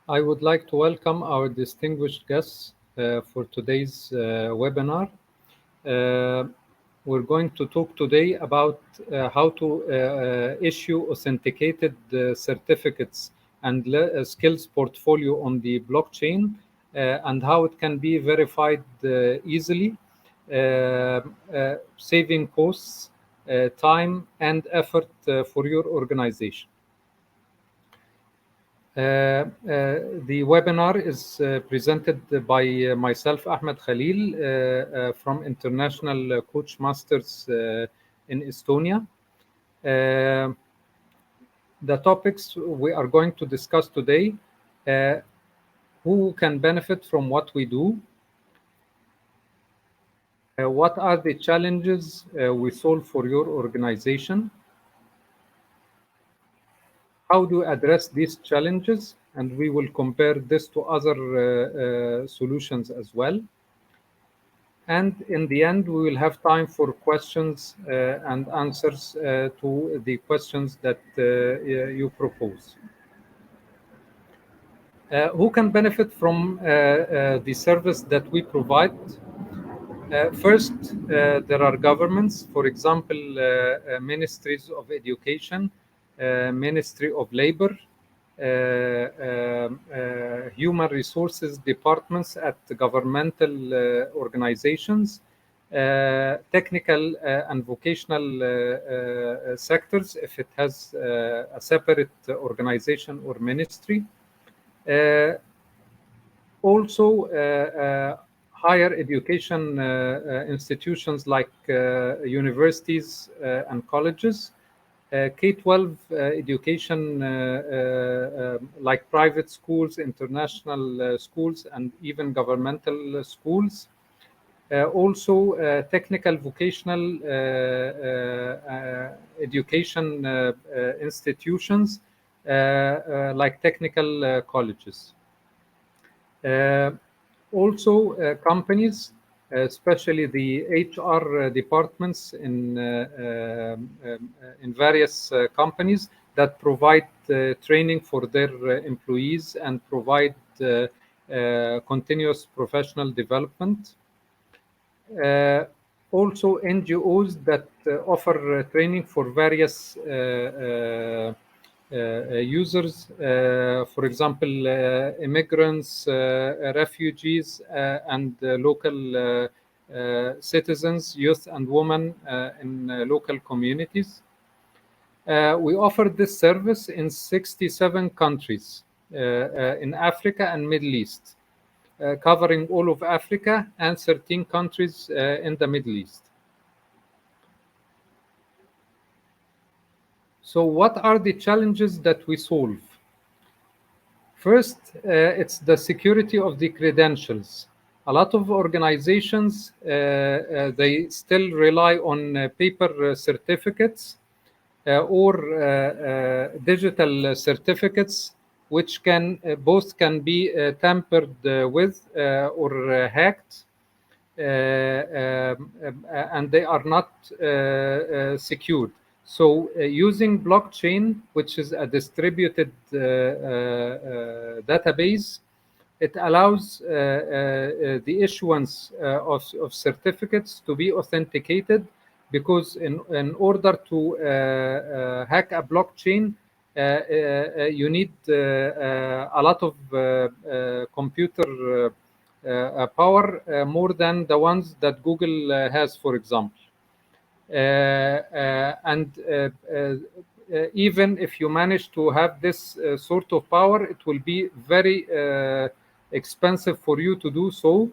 I would like to welcome our distinguished guests for today's webinar. Uh, we're going to talk today about how to issue authenticated certificates and skills portfolio on the blockchain and how it can be verified easily, saving costs, time, and effort for your organization. The webinar is presented by myself, Ahmed Khalil, from International Coach Masters in Estonia. The topics we are going to discuss today, who can benefit from what we do, what are the challenges we solve for your organization, how do you address these challenges, and we will compare this to other solutions as well. And in the end, we will have time for questions and answers to the questions that you propose. Who can benefit from the service that we provide? First, there are governments, for example, ministries of education, Ministry of Labor, human resources departments at governmental organizations, technical and vocational sectors if it has a separate organization or ministry. Also, higher education institutions like universities and colleges, K-12 education like private schools, international schools, and even governmental schools. Also, technical vocational education institutions like technical colleges. Also, companies, especially the HR departments in various companies that provide training for their employees and provide continuous professional development. Also, NGOs that offer training for various users, for example, immigrants, refugees, and local citizens, youth and women in local communities. We offer this service in 67 countries in Africa and Middle East, covering all of Africa and 13 countries in the Middle East. So what are the challenges that we solve? First, it's the security of the credentials. A lot of organizations, they still rely on paper certificates or digital certificates, which can both can be tampered with or hacked, and they are not secured. So using blockchain, which is a distributed database, it allows the issuance of certificates to be authenticated, because in order to hack a blockchain, you need a lot of computer power, more than the ones that Google has, for example. And even if you manage to have this sort of power, it will be very expensive for you to do so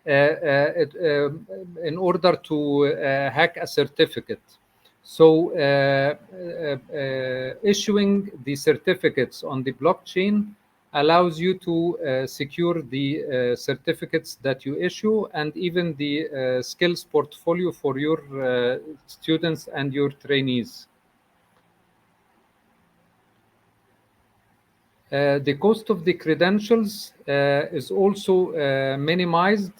in order to hack a certificate. So issuing the certificates on the blockchain allows you to secure the certificates that you issue, and even the skills portfolio for your students and your trainees. The cost of the credentials is also minimized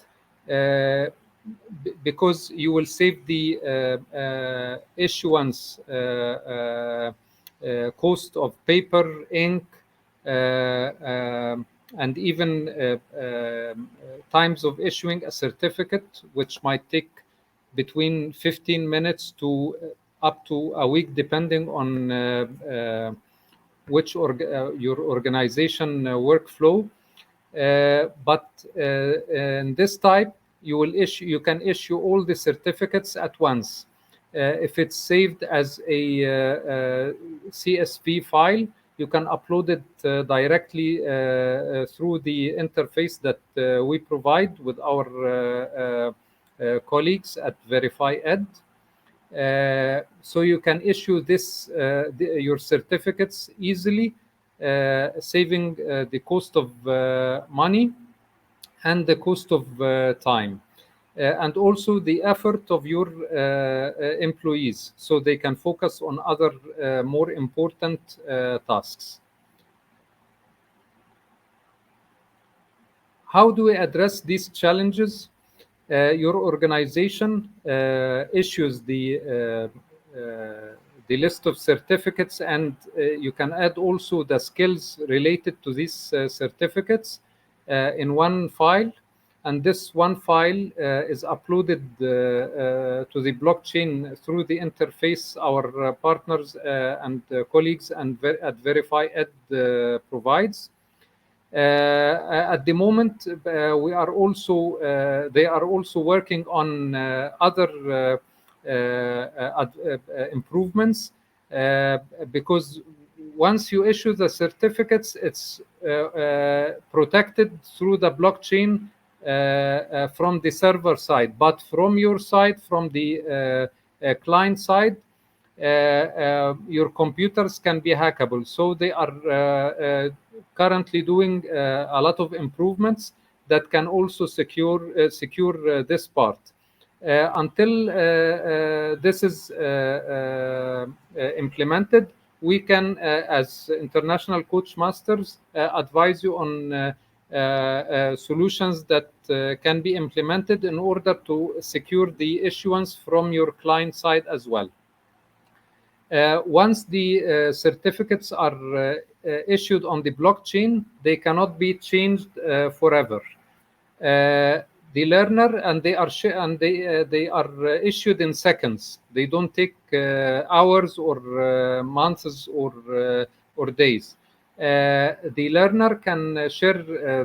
because you will save the issuance cost of paper, ink, and even times of issuing a certificate, which might take between 15 minutes to up to a week, depending on which your organization workflow. But in this type, you can issue all the certificates at once. If it's saved as a CSV file, you can upload it directly through the interface that we provide with our colleagues at Verify Ed. So you can issue your certificates easily, saving the cost of money and the cost of time, and also the effort of your employees, so they can focus on other more important tasks. How do we address these challenges? Your organization issues the list of certificates, and you can add also the skills related to these certificates in one file. And this one file is uploaded to the blockchain through the interface our partners and colleagues at Verify Ed provides. At the moment, we are also they are also working on other improvements, because once you issue the certificates, it's protected through the blockchain from the server side, but from your side, from the client side, your computers can be hackable. So they are currently doing a lot of improvements that can also secure this part. Until this is implemented, we can, as international coach masters, advise you on solutions that can be implemented in order to secure the issuance from your client side as well. Once the certificates are issued on the blockchain, they cannot be changed forever. The learner, and they are issued in seconds. They don't take hours or months or days. The learner can share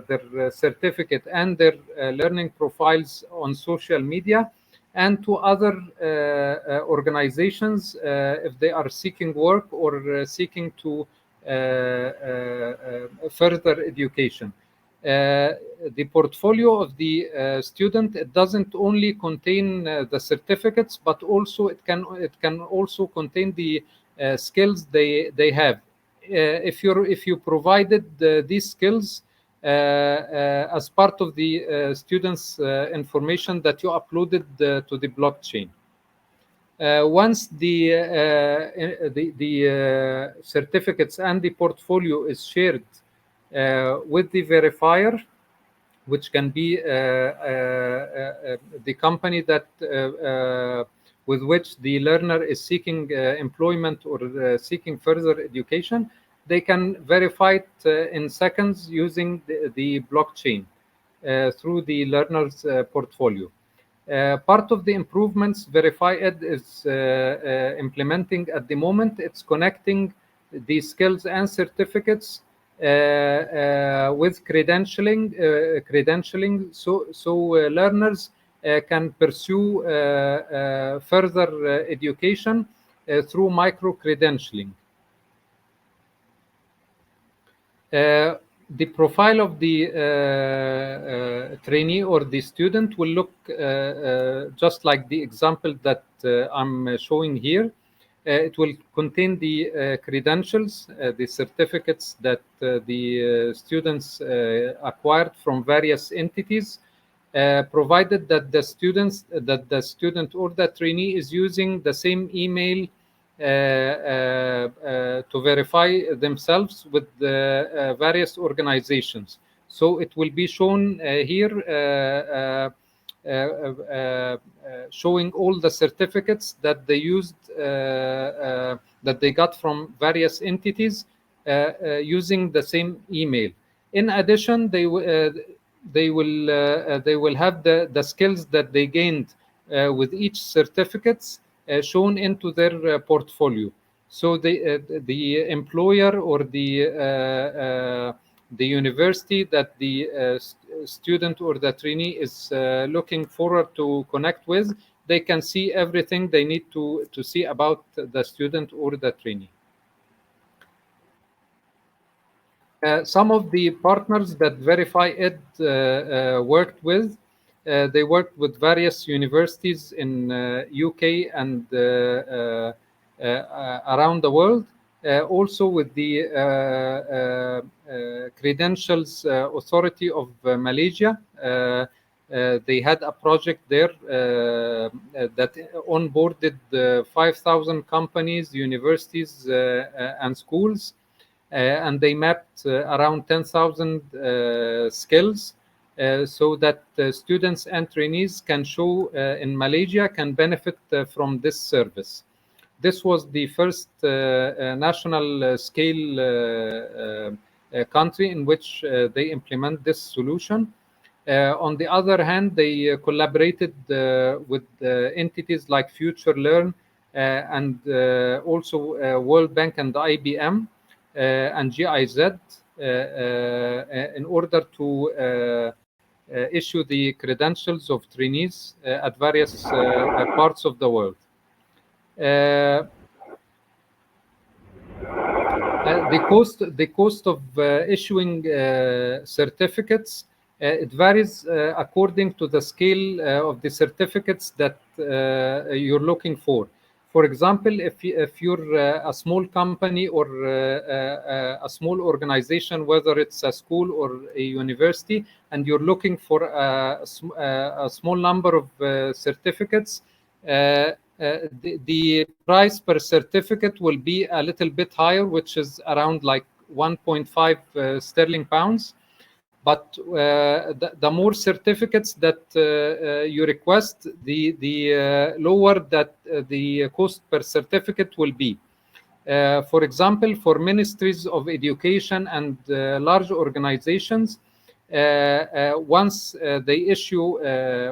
their certificate and their learning profiles on social media and to other organizations if they are seeking work or seeking to further education. The portfolio of the student, it doesn't only contain the certificates, but also it can also contain the skills they have. If you provided these skills as part of the students' information that you uploaded to the blockchain. Once the certificates and the portfolio is shared with the verifier, which can be the company that with which the learner is seeking employment or seeking further education, they can verify it in seconds using the blockchain through the learner's portfolio. Part of the improvements Verify Ed is implementing at the moment, it's connecting the skills and certificates with credentialing, so learners can pursue further education through micro credentialing. The profile of the trainee or the student will look just like the example that I'm showing here. It will contain the credentials, the certificates that the students acquired from various entities, provided that the student or the trainee is using the same email to verify themselves with the various organizations. So it will be shown here, showing all the certificates that they used, that they got from various entities, using the same email. In addition, they will have the skills that they gained with each certificates shown into their portfolio. So the employer or the university that the student or the trainee is looking forward to connect with, they can see everything they need to see about the student or the trainee. Some of the partners that Verify Ed worked with, they worked with various universities in UK and around the world. Also with the Credentials Authority of Malaysia. They had a project there that onboarded 5,000 companies, universities, and schools. And they mapped around 10,000 skills so that students and trainees can show in Malaysia can benefit from this service. This was the first national scale country in which they implement this solution. On the other hand, they collaborated with entities like Future Learn and also World Bank and IBM and GIZ in order to issue the credentials of trainees at various parts of the world. The cost of issuing certificates, it varies according to the scale of the certificates that you're looking for. For example, if you're a small company or a small organization, whether it's a school or a university, and you're looking for a small number of certificates, the price per certificate will be a little bit higher, which is around like 1.5 sterling pounds. But the more certificates that you request, the lower that the cost per certificate will be. For example, for ministries of education and large organizations, once they issue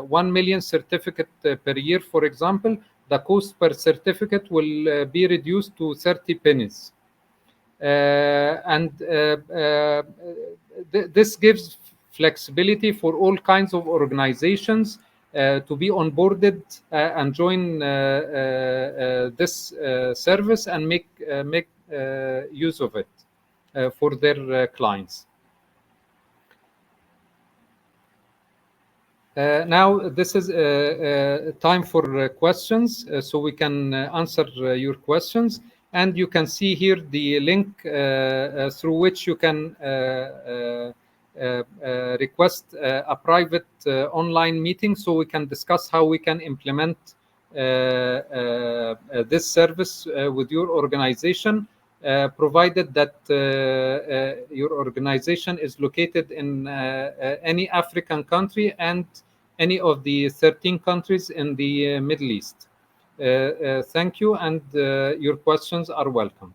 1 million certificate per year, for example, the cost per certificate will be reduced to 30 pennies. This gives flexibility for all kinds of organizations to be onboarded and join this service and make use of it for their clients. Now this is time for questions, so we can answer your questions. And you can see here the link through which you can request a private online meeting, so we can discuss how we can implement this service with your organization, provided that your organization is located in any African country and any of the 13 countries in the Middle East. Thank you, and your questions are welcomed.